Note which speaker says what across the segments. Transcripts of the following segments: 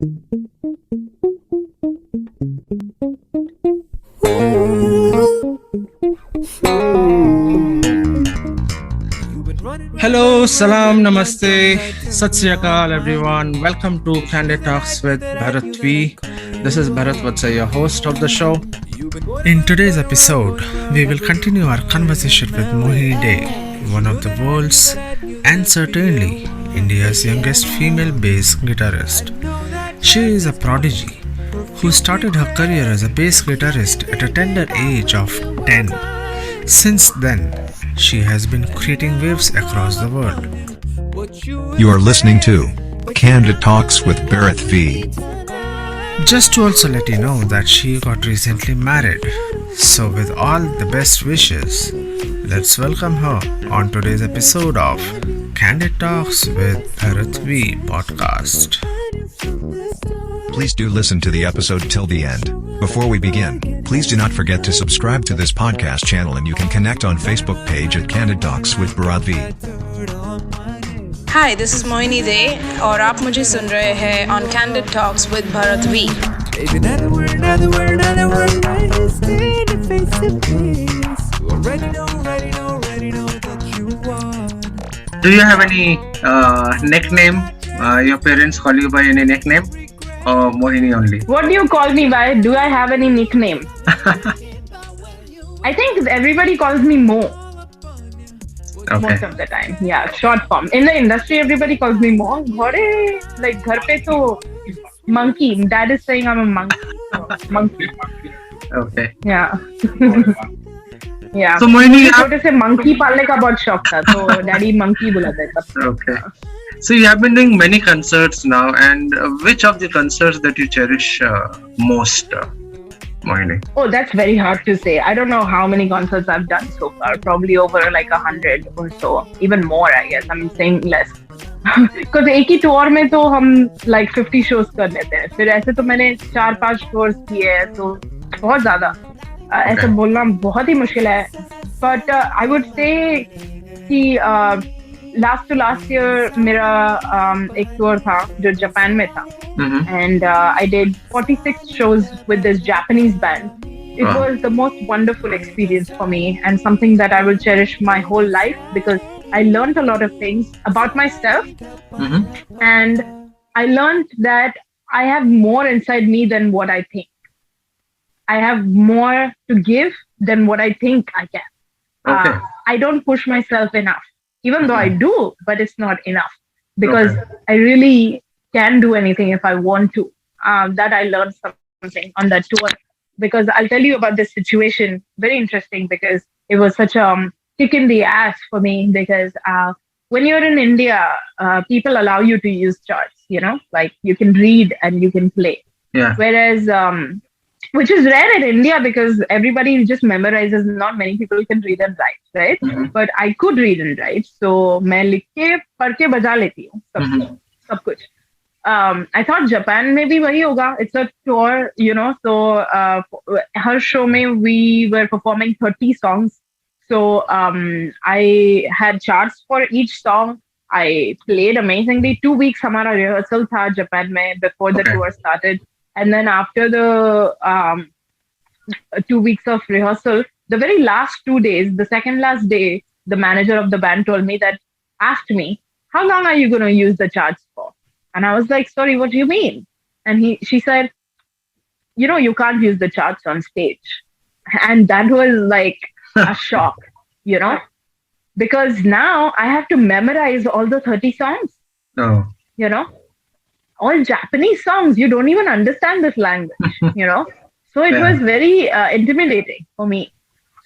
Speaker 1: Hello, salam, namaste, sat sri akal everyone. Welcome to CANDID TALKS with BharatV. This is BharatV, your host of the show. In today's episode, we will continue our conversation with Mohini Dey, one of the world's and certainly India's youngest female bass guitarist. She is a prodigy who started her career as a bass guitarist at a tender age of 10. Since then, she has been creating waves across the world.
Speaker 2: You are listening to CANDID TALKS with BharatV.
Speaker 1: Just to also let you know that she got recently married. So with all the best wishes, let's welcome her on today's episode of CANDID TALKS with BharatV podcast.
Speaker 2: Please do listen to the episode till the end. Before we begin, please do not forget to subscribe to this podcast channel, and you can connect on Facebook page at CANDID TALKS with BharatV.
Speaker 3: Hi, this is Mohini Dey और आप मुझे सुन रहे हैं on CANDID TALKS with BharatV.
Speaker 1: Do you have any nickname? Your parents call you by any nickname? Or Mohini only?
Speaker 4: What do you call me by? Do I have any nickname? I think everybody calls me Mo.
Speaker 1: Okay.
Speaker 4: Most of the time. Yeah, short form. In the industry, everybody calls me Mo. Like, घर पे तो monkey. Dad is saying I'm a monkey. Monkey.
Speaker 1: Okay.
Speaker 4: Yeah. Yeah.
Speaker 1: So Mohini,
Speaker 4: छोटे से monkey पालने का बहुत शौक था, तो daddy monkey बुलाते थे.
Speaker 1: Okay. So you have been doing many concerts now, and which of the concerts that you cherish most, Mohini?
Speaker 4: Oh, that's very hard to say. I don't know how many concerts I've done so far. Probably over like 100 or so. Even more, I guess. I'm saying less. Because एक ही tour में तो हम like 50 shows कर लेते हैं. फिर ऐसे तो मैंने 4-5 shows किए हैं, तो बहुत ज़्यादा. ऐसे बोलना बहुत ही मुश्किल है. But I would say कि last to last year मेरा एक tour था जो जापान में था. And I did 46 shows with this Japanese band. It was the most wonderful experience for me, and something that I will cherish my whole life, because I learned a lot of things about myself. And I learned that I have more inside me than what I think. I have more to give than what I think I can. I don't push myself enough, even though I do, but it's not enough, because I really can do anything if I want to. That I learned something on that tour, because I'll tell you about this situation. Very interesting, because it was such a kick in the ass for me, because when you're in India, people allow you to use charts, like you can read and you can play.
Speaker 1: Yeah.
Speaker 4: Whereas, which is rare in India, because everybody just memorizes. Not many people can read and write, right? But I could read and write, so मैं लिख के पढ़ के बजा लेती हूँ सब कुछ. I thought Japan में भी वही होगा. It's a tour, so her show में we were performing 30 songs. So I had charts for each song. I played amazingly. 2 weeks हमारा rehearsal था Japan में before the tour started. And then after the 2 weeks of rehearsal, the very last 2 days, the second last day, the manager of the band asked me, how long are you going to use the charts for? And I was like, sorry, what do you mean? And she said, you can't use the charts on stage. And that was like a shock, because now I have to memorize all the 30 songs.
Speaker 1: Oh.
Speaker 4: All Japanese songs. You don't even understand this language, So it was very intimidating for me.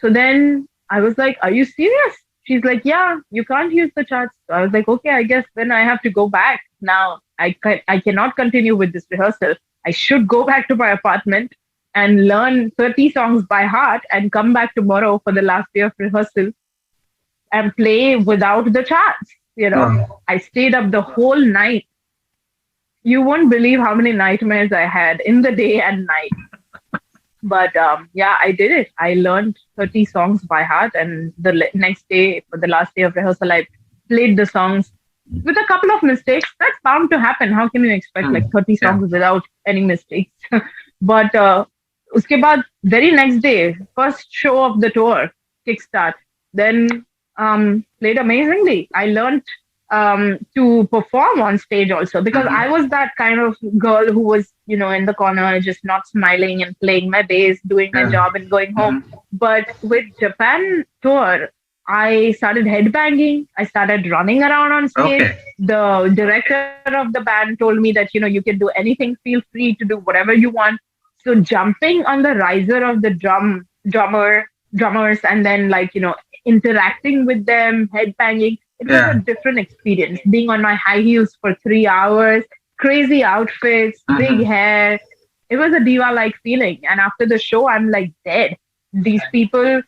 Speaker 4: So then I was like, are you serious? She's like, yeah, you can't use the charts. So I was like, okay, I guess then I have to go back. Now I cannot continue with this rehearsal. I should go back to my apartment and learn 30 songs by heart and come back tomorrow for the last day of rehearsal and play without the charts. I stayed up the whole night. You won't believe how many nightmares I had in the day and night. But I did it. I learned 30 songs by heart, and the next day, for the last day of rehearsal, I played the songs with a couple of mistakes, that's bound to happen. How can you expect like 30 songs without any mistakes? But uske baad, very next day, first show of the tour, kickstart, then played amazingly. I learned to perform on stage also, because I was that kind of girl who was, in the corner, just not smiling and playing my bass, doing my job and going home. But with Japan tour, I started headbanging. I started running around on stage.
Speaker 1: Okay.
Speaker 4: The director of the band told me that, you can do anything. Feel free to do whatever you want. So jumping on the riser of the drummers, and then interacting with them, headbanging, it was a different experience. Being on my high heels for 3 hours, crazy outfits, big hair. It was a diva-like feeling. And after the show, I'm like dead. These people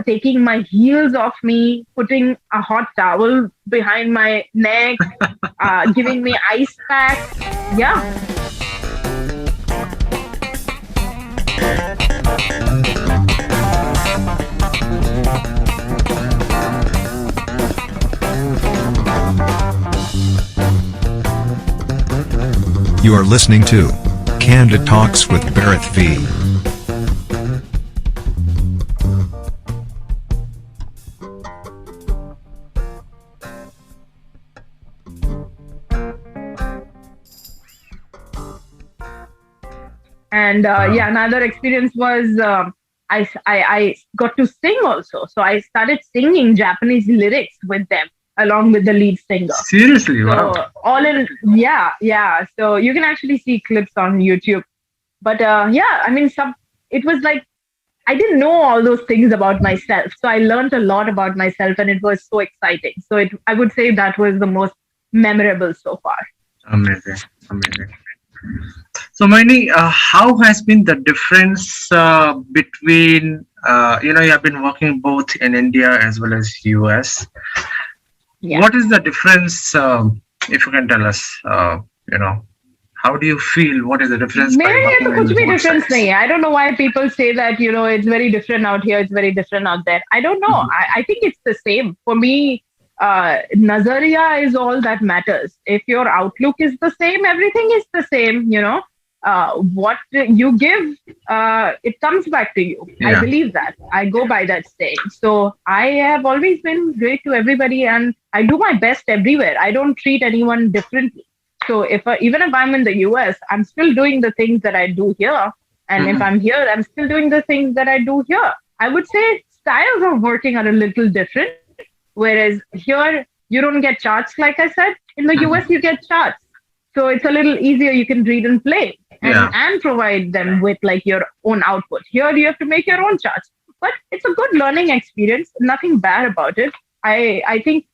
Speaker 4: taking my heels off me, putting a hot towel behind my neck, giving me ice packs. Yeah.
Speaker 2: You are listening to Candid Talks with BharatV.
Speaker 4: And another experience was I got to sing also. So I started singing Japanese lyrics with them along with the lead singer.
Speaker 1: Seriously, wow.
Speaker 4: So all in, yeah. So you can actually see clips on YouTube. But it was like, I didn't know all those things about myself. So I learned a lot about myself, and it was so exciting. So I would say that was the most memorable so far.
Speaker 1: Amazing. So Mohini, how has been the difference between, you have been working both in India as well as US.
Speaker 4: Yeah.
Speaker 1: What is the difference, if you can tell us, how do you feel? What is the difference?
Speaker 4: Maybe कुछ भी difference नहीं है. I don't know why people say that, it's very different out here, it's very different out there. I don't know. I think it's the same. For me, Nazariya is all that matters. If your outlook is the same, everything is the same, what you give, it comes back to you.
Speaker 1: Yeah.
Speaker 4: I believe that. I go by that saying. So I have always been great to everybody, and I do my best everywhere. I don't treat anyone differently. So even if I'm in the US, I'm still doing the things that I do here. And if I'm here, I'm still doing the things that I do here. I would say styles of working are a little different. Whereas here, you don't get charts, like I said. In the US, you get charts. So it's a little easier. You can read and play and provide them with your own output. Here, you have to make your own charts. But it's a good learning experience. Nothing bad about it. I think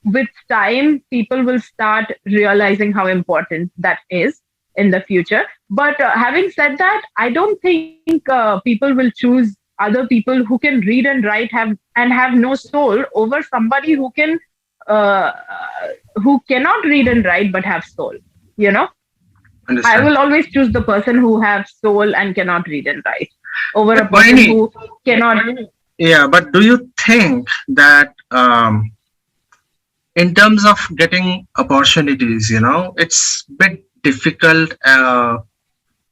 Speaker 4: with time, people will start realizing how important that is in the future. But having said that, I don't think people will choose other people who can read and write and have no soul over somebody who cannot read and write but have soul.
Speaker 1: Understand.
Speaker 4: I will always choose the person who has soul and cannot read and write over a person who cannot.
Speaker 1: Yeah, but do you think that in terms of getting opportunities, it's a bit difficult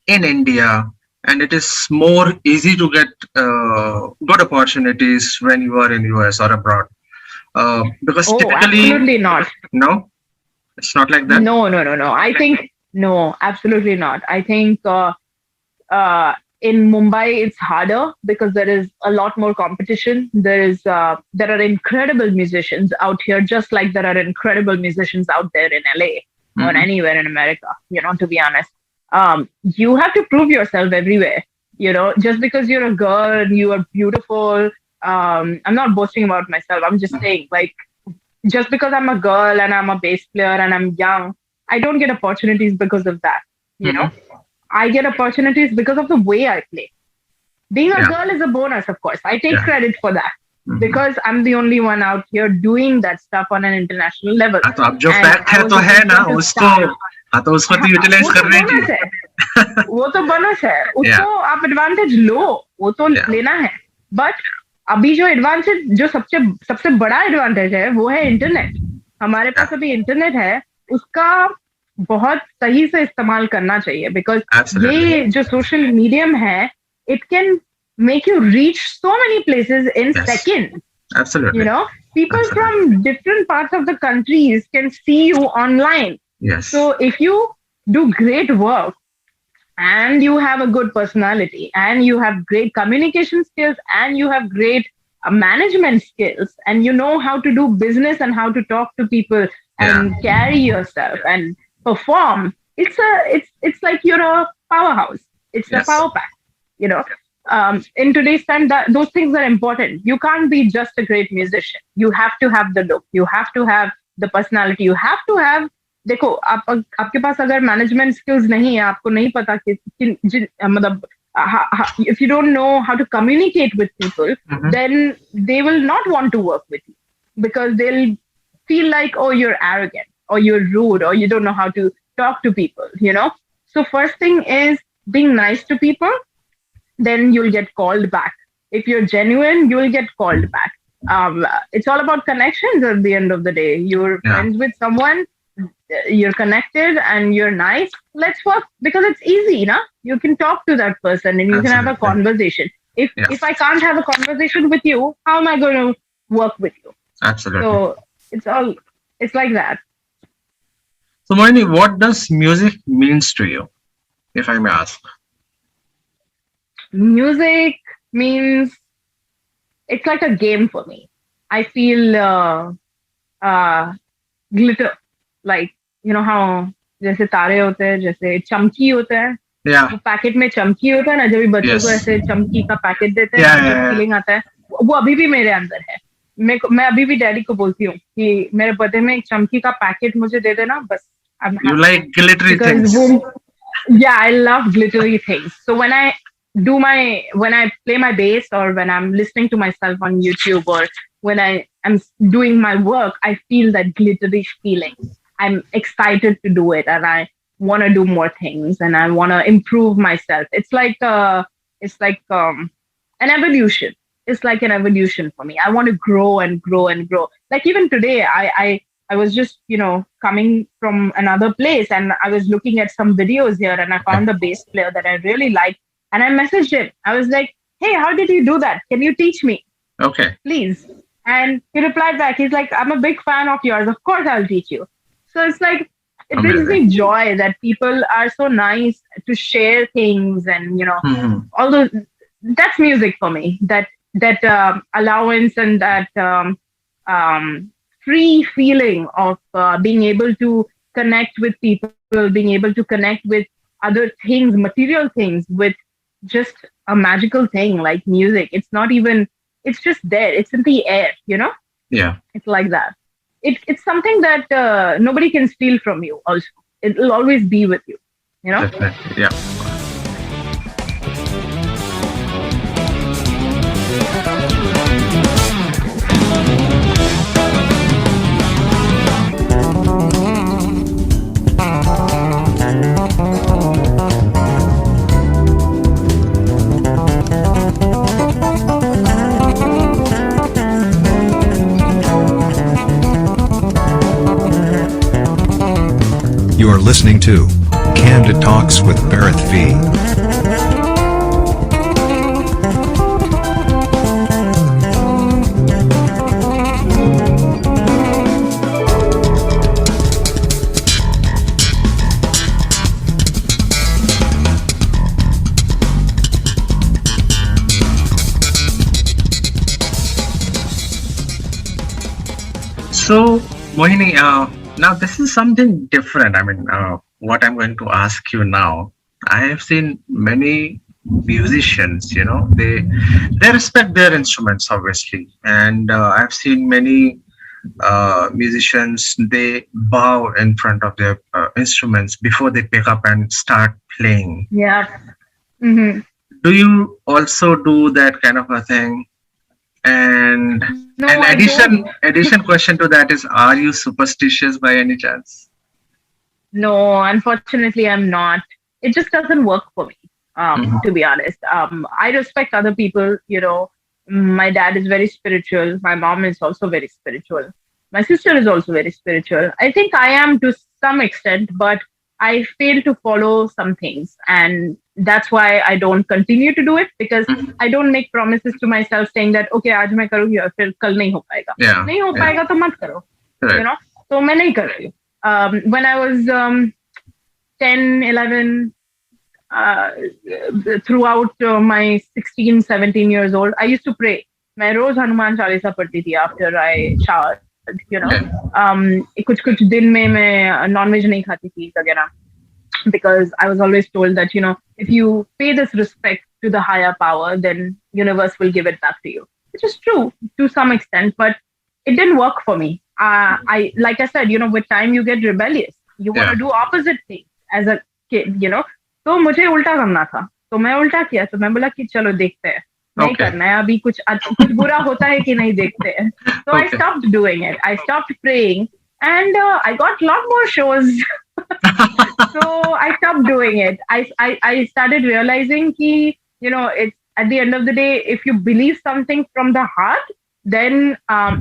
Speaker 1: in India, and it is more easy to get good opportunities when you are in US or abroad? Because typically,
Speaker 4: absolutely not.
Speaker 1: No, it's not like that.
Speaker 4: No. I think no, absolutely not. I think in Mumbai it's harder because there is a lot more competition. There are incredible musicians out here, just like there are incredible musicians out there in LA or anywhere in America. To be honest, you have to prove yourself everywhere. Just because you're a girl and you are beautiful. I'm not boasting about myself. I'm just saying, just because I'm a girl and I'm a bass player and I'm young, I don't get opportunities because of that. I get opportunities because of the way I play. Being a girl is a bonus, of course. I take credit for that because I'm the only one out here doing that stuff on an international level.
Speaker 1: तो अब जो fact है तो है ना, उसको तो utilize करने की.
Speaker 4: वो तो bonus है. उसको आप advantage लो, वो तो लेना है. But अभी जो advantage, जो सबसे बड़ा advantage है, वो है internet. हमारे पास अभी इंटरनेट है, उसका बहुत सही से इस्तेमाल करना चाहिए, बिकॉज ये जो सोशल मीडियम है, it can make you reach so many places in seconds.
Speaker 1: Absolutely.
Speaker 4: You know, people from different parts of the countries can see you online.
Speaker 1: Yes.
Speaker 4: So if you do great work and you have a good personality and you have great communication skills and you have great management skills and you know how to do business and how to talk to people and carry yourself and perform, it's like you're a powerhouse. It's a power pack, you know. In today's time, those things are important. You can't be just a great musician. You have to have the look. You have to have the personality. You have to have. देखो, आपके पास अगर management skills नहीं है, आपको नहीं पता कि मतलब if you don't know how to communicate with people, then they will not want to work with you because they'll feel like, oh, you're arrogant or you're rude or you don't know how to talk to people. You know. So first thing is being nice to people. Then you'll get called back. If you're genuine, you'll get called back. It's all about connections at the end of the day. You're friends with someone, you're connected and you're nice. Let's work because it's easy, na? You can talk to that person and you can have a conversation. If I can't have a conversation with you, how am I going to work with you?
Speaker 1: Absolutely.
Speaker 4: So it's like that.
Speaker 1: So Mohini, what does music means to you, if I may ask?
Speaker 4: Music means it's like a game for me. I feel glitter, like you know how जैसे तारे होते हैं, जैसे चमकी होते हैं, वो packet में चमकी होता है ना, जब भी बच्चों को ऐसे चमकी का पैकेट देते हैं, जो फीलिंग आता है, वो अभी भी मेरे अंदर है. मैं अभी भी डैडी को बोलती हूँ कि मेरे बर्थडे में एक चमकी का पैकेट मुझे दे देना, बस.
Speaker 1: You like glittery things?
Speaker 4: Yeah, I love glittery things. So when I play my bass or when I'm listening to myself on YouTube or when I am doing my work, I feel that glittery feeling. I'm excited to do it and I want to do more things and I want to improve myself. It's like an evolution. It's like an evolution for me. I want to grow and grow and grow. Like even today, I was just, coming from another place and I was looking at some videos here and I found a bass player that I really liked. And I messaged him. I was like, hey, how did you do that? Can you teach me?
Speaker 1: Okay.
Speaker 4: Please. And he replied back. He's like, I'm a big fan of yours. Of course, I'll teach you. So it's like, it brings me joy that people are so nice to share things and, all those. That's music for me. That allowance and that free feeling of being able to connect with people, being able to connect with other things, material things, with just a magical thing like music. It's not even, it's just there. It's in the air,
Speaker 1: Yeah.
Speaker 4: It's like that. It's something that nobody can steal from you also. It will always be with you,
Speaker 1: Definitely, yeah.
Speaker 2: You are listening to Candid Talks with BharatV.
Speaker 1: So, Mohini, now this is something different. I mean, what I'm going to ask you now. I have seen many musicians, they respect their instruments, obviously, and I've seen many musicians, they bow in front of their instruments before they pick up and start playing.
Speaker 4: Yeah. Mm-hmm.
Speaker 1: Do you also do that kind of a thing? And
Speaker 4: No,
Speaker 1: an addition question to that is, are you superstitious by any chance?
Speaker 4: No, unfortunately, I'm not. It just doesn't work for me, to be honest. I respect other people, My dad is very spiritual. My mom is also very spiritual. My sister is also very spiritual. I think I am to some extent, but I fail to follow some things. And that's why I don't continue to do it, because I don't make promises to myself saying that, okay, आज मैं करूँगी और फिर कल नहीं हो पाएगा. नहीं हो पाएगा तो मत करो. You know? So मैं नहीं कर रही. When I was 10, 11, throughout my 16, 17 years old, I used to pray. मैं रोज हनुमान चालीसा पढ़ती थी after I showered. You know, कुछ दिन में मैं non-veg नहीं खाती थी वगैरह, because I was always told that, you know, if you pay this respect to the higher power, then universe will give it back to you, which is true to some extent, but it didn't work for me. Like I said, you know, with time you get rebellious. You want to do opposite things as a kid, you know. तो मुझे उल्टा करना था, तो मैं उल्टा किया. तो मैं बोला कि चलो देखते हैं, नहीं करना है अभी, कुछ बुरा होता है कि नहीं देखते हैं. So I stopped doing it. I stopped praying, and I got a lot more shows. So I stopped doing it. I started realizing कि, you know, it's at the end of the day, if you believe something from the heart, then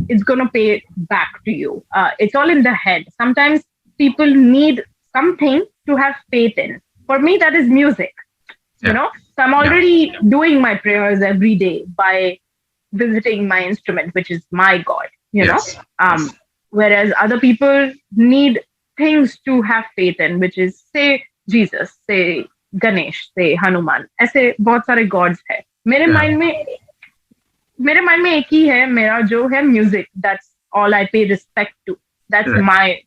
Speaker 4: it's gonna pay it back to you. It's all in the head. Sometimes people need something to have faith in. For me, that is music. You know, so I'm already doing my prayers every day by visiting my instrument, which is my God, you know. Whereas other people need things to have faith in, which is, say, Jesus, say, Ganesh, say, Hanuman. ऐसे बहुत सारे gods है. मेरे mind में एक ही है, मेरा जो है music. That's all I pay respect to. That's my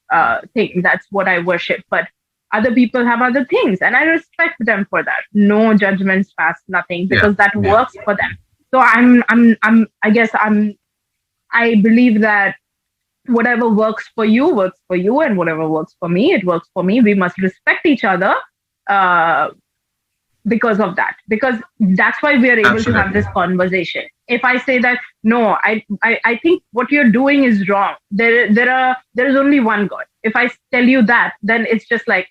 Speaker 4: thing. That's what I worship. But other people have other things, and I respect them for that. No judgments passed, nothing, because that works for them. So I believe that whatever works for you, and whatever works for me, it works for me. We must respect each other because of that, because that's why we are able to have this conversation. If I say that, no, I think what you're doing is wrong. There is only one God. If I tell you that, then it's just like,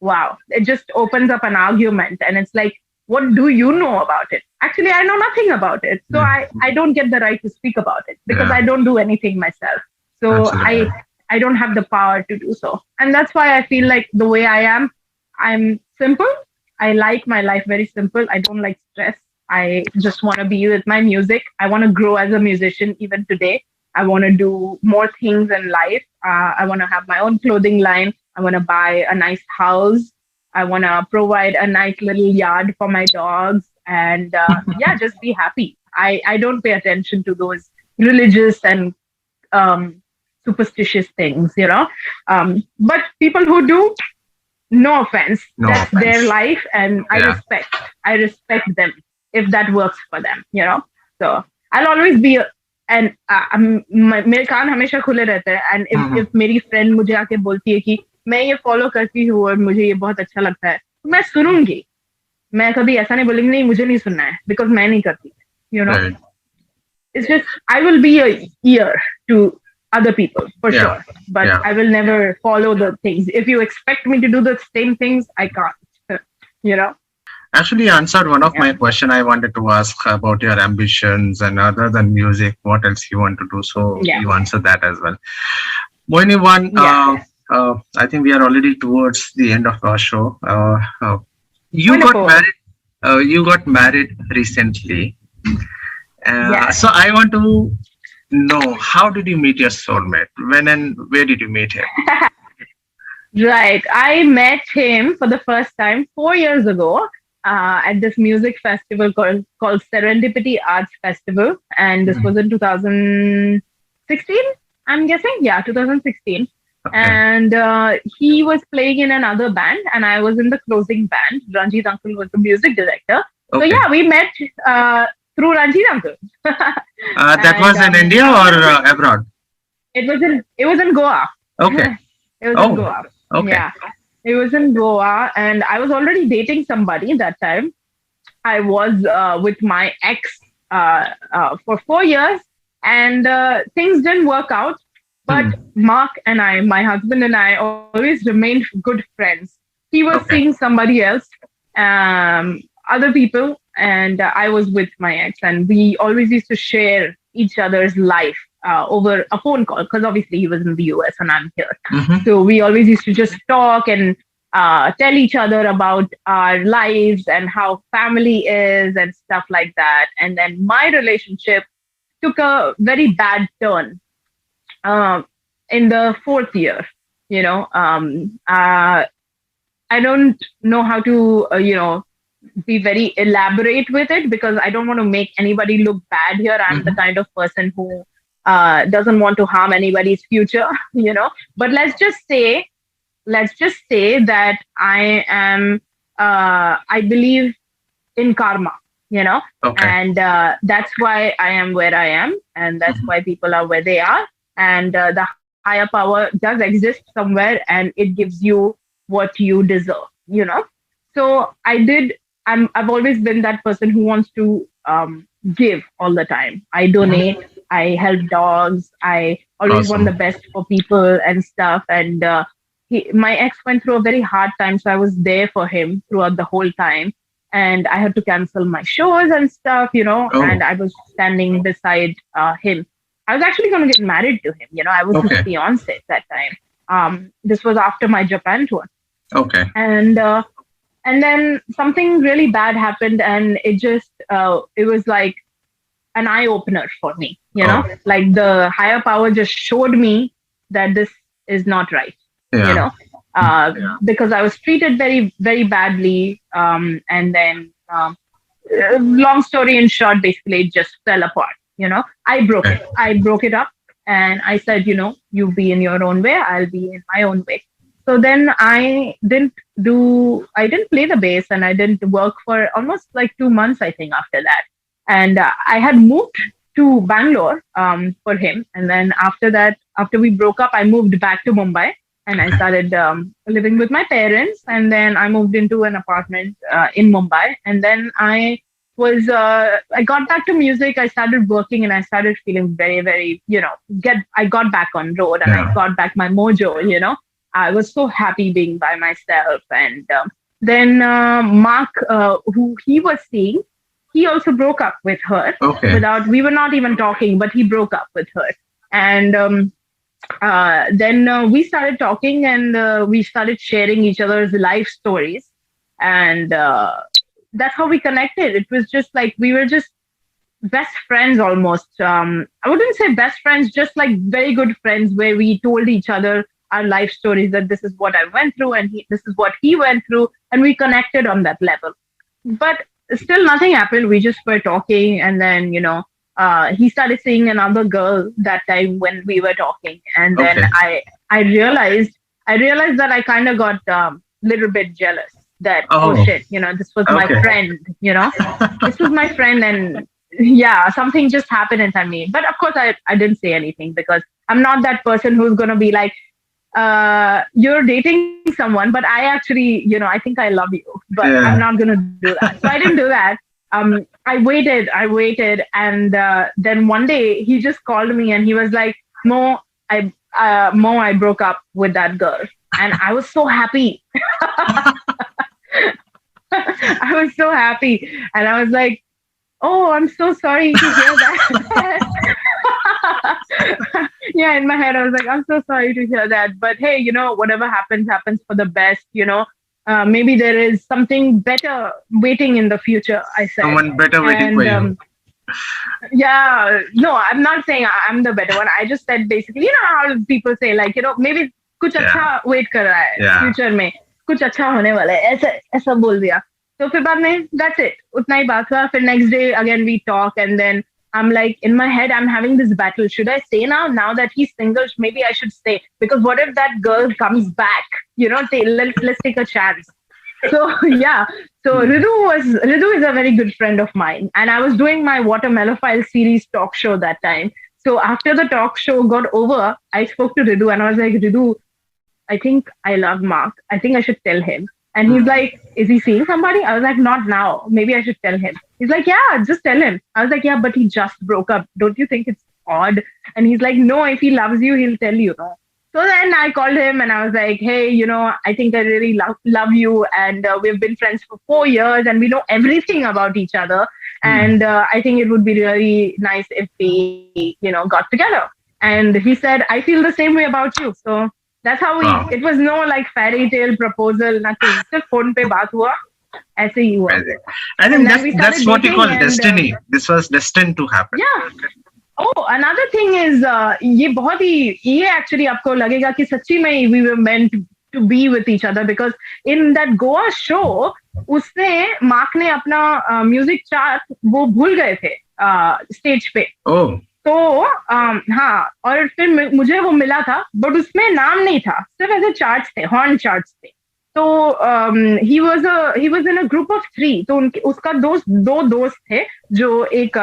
Speaker 4: wow, it just opens up an argument, and it's like, what do you know about it? Actually, I know nothing about it. So I don't get the right to speak about it, because I don't do anything myself. So I don't have the power to do so. And that's why I feel like the way I am, I'm simple. I like my life very simple. I don't like stress. I just want to be with my music. I want to grow as a musician even today. I want to do more things in life. I want to have my own clothing line. I want to buy a nice house. I want to provide a nice little yard for my dogs, and just be happy. I don't pay attention to those religious and superstitious things, you know. But people who do, no offense, that's their life, and I respect them if that works for them, you know. So I'll always be and मेरे कान हमेशा खुले रहते हैं. And if मेरी friend मुझे आके बोलती है कि मैं ये follow करती हूँ और मुझे ये बहुत अच्छा लगता है, तो मैं सुनूंगी. मैं कभी ऐसा नहीं बोलूंगी नहीं मुझे नहीं सुनना है, because मैं नहीं करती, you know. It's just I will be a ear to other people for sure, but I will never follow the things. If you expect me to do the same things, I can't. You know.
Speaker 1: Actually, you answered one of my question I wanted to ask about your ambitions, and other than music, what else you want to do. So you answered that as well. Mohini, I think we are already towards the end of our show. You got married recently. So I want to know, how did you meet your soulmate? When and where did you meet him?
Speaker 4: Right. I met him for the first time 4 years ago at this music festival called Serendipity Arts Festival. And this was in 2016, I'm guessing. Yeah, 2016. Okay. And he was playing in another band, and I was in the closing band. Ranjit uncle was the music director. Okay. So yeah, we met through Ranjit uncle.
Speaker 1: That was in India or abroad?
Speaker 4: It was in Goa.
Speaker 1: Okay.
Speaker 4: It was in Goa.
Speaker 1: Okay.
Speaker 4: Yeah. It was in Goa, and I was already dating somebody that time. I was with my ex for 4 years, and things didn't work out. But Mark and I, my husband and I, always remained good friends. He was seeing somebody else, other people, and I was with my ex, and we always used to share each other's life. over a phone call, because obviously he was in the US and I'm here.
Speaker 1: Mhm.
Speaker 4: So we always used to just talk and tell each other about our lives and how family is and stuff like that. And then my relationship took a very bad turn in the fourth year. You know, I don't know how to, be very elaborate with it, because I don't want to make anybody look bad here. I'm the kind of person who doesn't want to harm anybody's future, But let's just say that I am, I believe in karma,
Speaker 1: Okay.
Speaker 4: and that's why I am where I am, and that's why people are where they are, and the higher power does exist somewhere, and it gives you what you deserve. So I've always been that person who wants to give all the time. I donate, I help dogs, I always want the best for people and stuff. And my ex went through a very hard time, so I was there for him throughout the whole time. And I had to cancel my shows and stuff, and I was standing beside him. I was actually going to get married to him. I was his fiance at that time. This was after my Japan tour.
Speaker 1: Okay.
Speaker 4: And then something really bad happened, and it was like an eye opener for me. Like the higher power just showed me that this is not right. Because I was treated very, very badly. And then, long story in short, basically it just fell apart. I broke it. I broke it up, and I said, you be in your own way, I'll be in my own way. So then I didn't play the bass, and I didn't work for almost like 2 months, I think, after that. And I had moved to Bangalore for him. And then after that, after we broke up, I moved back to Mumbai, and I started living with my parents. And then I moved into an apartment in Mumbai. And then I got back to music. I started working, and I started feeling very, very, I got back on road, and I got back my mojo, I was so happy being by myself. And then Mark, who he was seeing, he also broke up with her. We were not even talking, but he broke up with her. And then we started talking, and we started sharing each other's life stories. And that's how we connected. It was just like we were just best friends almost. I wouldn't say best friends, just like very good friends, where we told each other our life stories, that this is what I went through, and this is what he went through, and we connected on that level. But still nothing happened. We just were talking, and then he started seeing another girl that time when we were talking, and then I realized that I kind of got a little bit jealous, that oh shit, this was my friend, this was my friend, and something just happened inside me. But of course I didn't say anything, because I'm not that person who's going to be like, you're dating someone, but I actually, I think I love you, but I'm not going to do that. So I didn't do that. I waited, and then one day he just called me, and he was like, Mo, I broke up with that girl. And I was so happy. I was so happy. And I was like, oh, I'm so sorry to hear that. In my head, I was like, I'm so sorry to hear that. But hey, whatever happens for the best, maybe there is something better waiting in the future, I said.
Speaker 1: Someone better waiting for you.
Speaker 4: No, I'm not saying I'm the better one. I just said basically, how people say, like, maybe कुछ अच्छा wait कर रहा है future में, कुछ अच्छा होने वाला है, ऐसा बोल दिया. तो फिर बाद में, that's it. उतना ही बात हुआ. फिर next day again we talk, and then I'm like, in my head, I'm having this battle. Should I stay now that he's single? Maybe I should stay, because what if that girl comes back? Let's take a chance. So Ridu is a very good friend of mine, and I was doing my Watermellophile series talk show that time. So after the talk show got over, I spoke to Ridu, and I was like, Ridu, I think I love Mark. I think I should tell him. And he's like, is he seeing somebody? I was like, not now. Maybe I should tell him. He's like, yeah, just tell him. I was like, yeah, but he just broke up. Don't you think it's odd? And he's like, no, if he loves you, he'll tell you. So then I called him and I was like, hey, I think I really love you. And we've been friends for 4 years and we know everything about each other. And I think it would be really nice if we, got together. And he said, I feel the same way about you. So that's how it was no like fairy tale proposal, nothing. Just phone pe baat hua. ऐसे ही हुआ.
Speaker 1: I think that's what you call destiny. This was destined to happen.
Speaker 4: Yeah. Oh, another thing is, ये actually आपको लगेगा कि सच्ची में we were meant to be with each other because in that Goa show, उसने mark ने अपना music chart वो भूल गए थे स्टेज पे.
Speaker 1: Oh.
Speaker 4: तो हाँ, और फिर मुझे वो मिला था, बट उसमें नाम नहीं था, सिर्फ ऐसे चार्ट्स थे, हॉर्न चार्ट्स थे. तो he was in a group of 3. तो उसका दो दोस्त थे, जो एक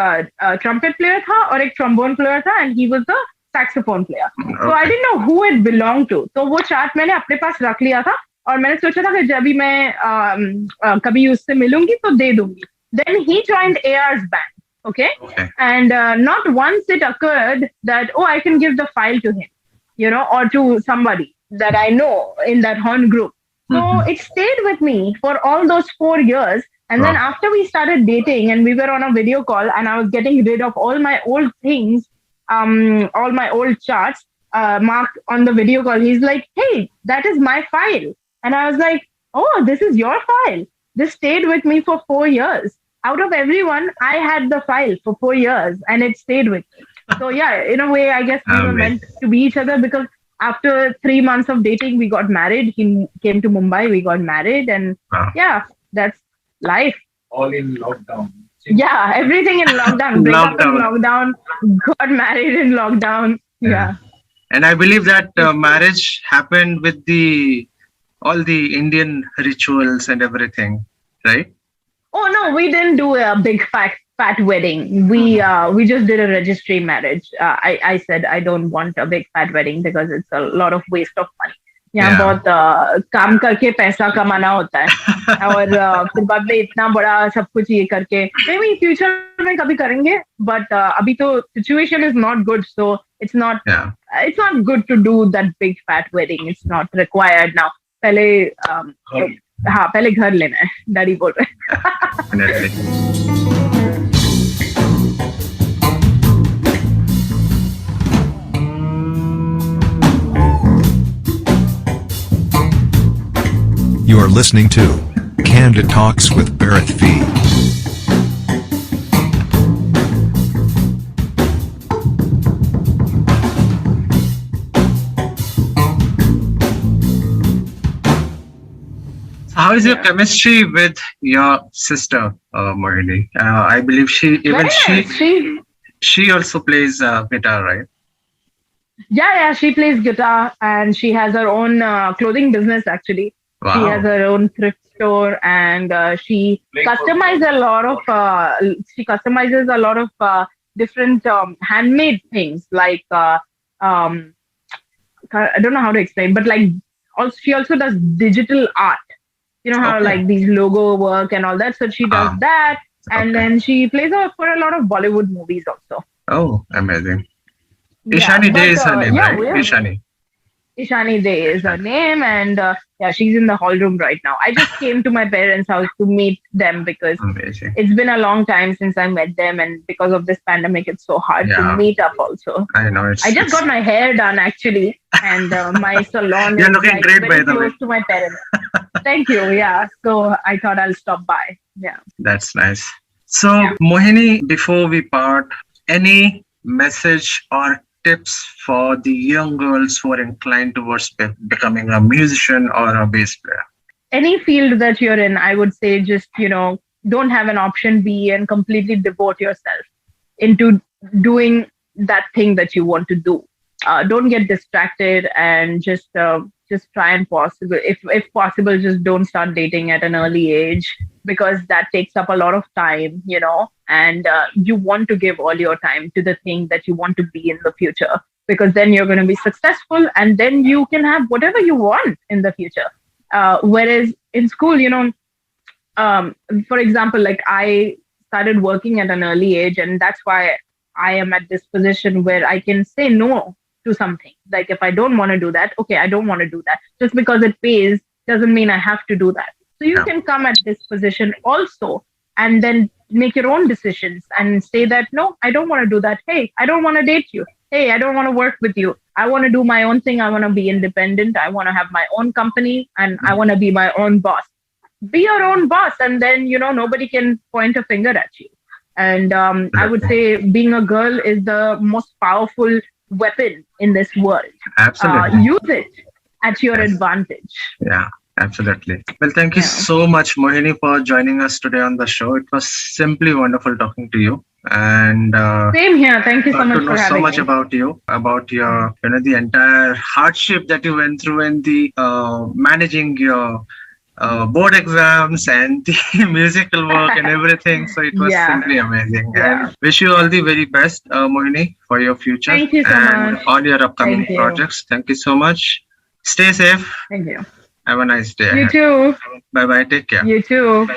Speaker 4: ट्रम्पेट प्लेयर था और एक ट्रम्बोन प्लेयर था, and he was the saxophone player. So I didn't know who it belonged to. तो वो चार्ट मैंने अपने पास रख लिया था और मैंने सोचा था कि जब भी मैं कभी उससे मिलूंगी तो दे दूंगी. Then he joined AR's band. Okay. And not once it occurred that, I can give the file to him, or to somebody that I know in that horn group. So it stayed with me for all those 4 years. And then after we started dating and we were on a video call and I was getting rid of all my old things, all my old charts, Mark on the video call, he's like, hey, that is my file. And I was like, oh, this is your file. This stayed with me for 4 years. Out of everyone, I had the file for 4 years and it stayed with me. So yeah, in a way, I guess we were meant to be each other because after 3 months of dating, we got married. He came to Mumbai, we got married, and yeah, that's life.
Speaker 5: All in lockdown.
Speaker 4: Yeah, everything in lockdown. Break up in lockdown, got married in lockdown. Yeah.
Speaker 1: And I believe that marriage happened with all the Indian rituals and everything, right?
Speaker 4: Oh no, we didn't do a big fat wedding. We just did a registry marriage. I said I don't want a big fat wedding because it's a lot of waste of money. यहाँ बहुत काम करके पैसा कमाना होता है और फिर बाद में इतना बड़ा सब कुछ ये करके maybe फ्यूचर में कभी करेंगे, but अभी तो situation is not good, so it's not good to do that big fat wedding. It's not required now. पहले घर लेना है, डैडी बोल रहे हैं.
Speaker 2: You are listening to Candid Talks with BharatV.
Speaker 1: How is your chemistry with your sister, Mohini? I believe she also plays guitar, right?
Speaker 4: Yeah, she plays guitar and she has her own clothing business actually. Wow. She has her own thrift store and she customizes a lot of different handmade things like I don't know how to explain, but like she also does digital art. You know how like these logo work and all that. So she does that. And then she plays for a lot of Bollywood movies also.
Speaker 1: Oh, amazing. Ishani Dey is her name, right?
Speaker 4: Ishani Dey is her name. And she's in the hall room right now. I just came to my parents' house to meet them because it's been a long time since I met them. And because of this pandemic, it's so hard to meet up also.
Speaker 1: I know.
Speaker 4: I just got my hair done actually. And my salon
Speaker 1: You're
Speaker 4: is
Speaker 1: looking great,
Speaker 4: very
Speaker 1: by the
Speaker 4: close
Speaker 1: way.
Speaker 4: to my parents. Thank you. Yeah. So I thought I'll stop by. Yeah.
Speaker 1: That's nice. So, Mohini, before we part, any message or tips for the young girls who are inclined towards becoming a musician or a bass player?
Speaker 4: Any field that you're in, I would say just, don't have an option B and completely devote yourself into doing that thing that you want to do. Don't get distracted and just try and if possible, just don't start dating at an early age because that takes up a lot of time, and you want to give all your time to the thing that you want to be in the future because then you're going to be successful and then you can have whatever you want in the future. Whereas in school, for example, like I started working at an early age and that's why I am at this position where I can say no to something. Like if I don't want to do that, okay, I don't want to do that. Just because it pays doesn't mean I have to do that. So you can come at this position also and then make your own decisions and say that, no, I don't want to do that. Hey, I don't want to date you. Hey, I don't want to work with you. I want to do my own thing. I want to be independent. I want to have my own company and I want to be my own boss. Be your own boss. And then, nobody can point a finger at you. And I would say being a girl is the most powerful weapon in this world.
Speaker 1: Absolutely.
Speaker 4: Use it at your advantage.
Speaker 1: Yeah, absolutely. Well, thank you so much, Mohini, for joining us today on the show. It was simply wonderful talking to you. And
Speaker 4: same here. Thank you so much for having me.
Speaker 1: So much about you, about your, the entire hardship that you went through and the managing your board exams and the musical work and everything. So it was simply amazing. Yeah. Wish you all the very best, Mohini, for your future.
Speaker 4: Thank you so much.
Speaker 1: All your upcoming projects. Thank you so much. Stay safe.
Speaker 4: Thank you.
Speaker 1: Have a nice day.
Speaker 4: You too.
Speaker 1: Bye-bye. Take care.
Speaker 4: You too.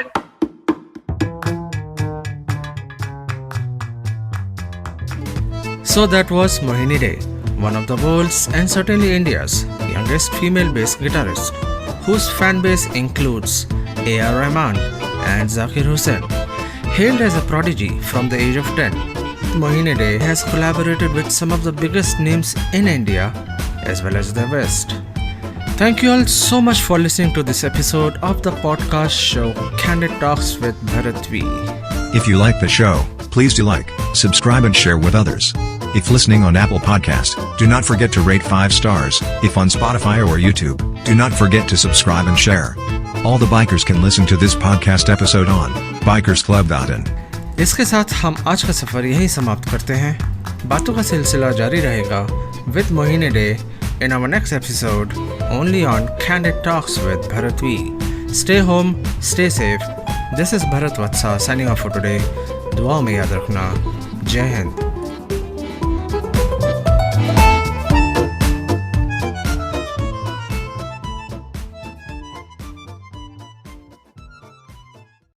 Speaker 1: So that was Mohini Dey, one of the world's and certainly India's youngest female-based guitarist, whose fan base includes A.R. Rahman and Zakir Hussain. Hailed as a prodigy from the age of 10, Mohini Dey has collaborated with some of the biggest names in India as well as the West. Thank you all so much for listening to this episode of the podcast show Candid Talks with BharatV.
Speaker 2: If you like the show, please do like, subscribe and share with others. If listening on Apple Podcast, do not forget to rate 5 stars. If on Spotify or YouTube, do not forget to subscribe and share. All the bikers can listen to this podcast episode on bikersclub.in.
Speaker 1: इसके साथ हम आज का सफर यहीं समाप्त करते हैं. बातों का सिलसिला जारी रहेगा with Mohini Dey in our next episode only on Candid Talks with BharatV. Stay home, stay safe. This is Bharat Vatsa signing off for today. दुआ में याद रखना. जय हिंद.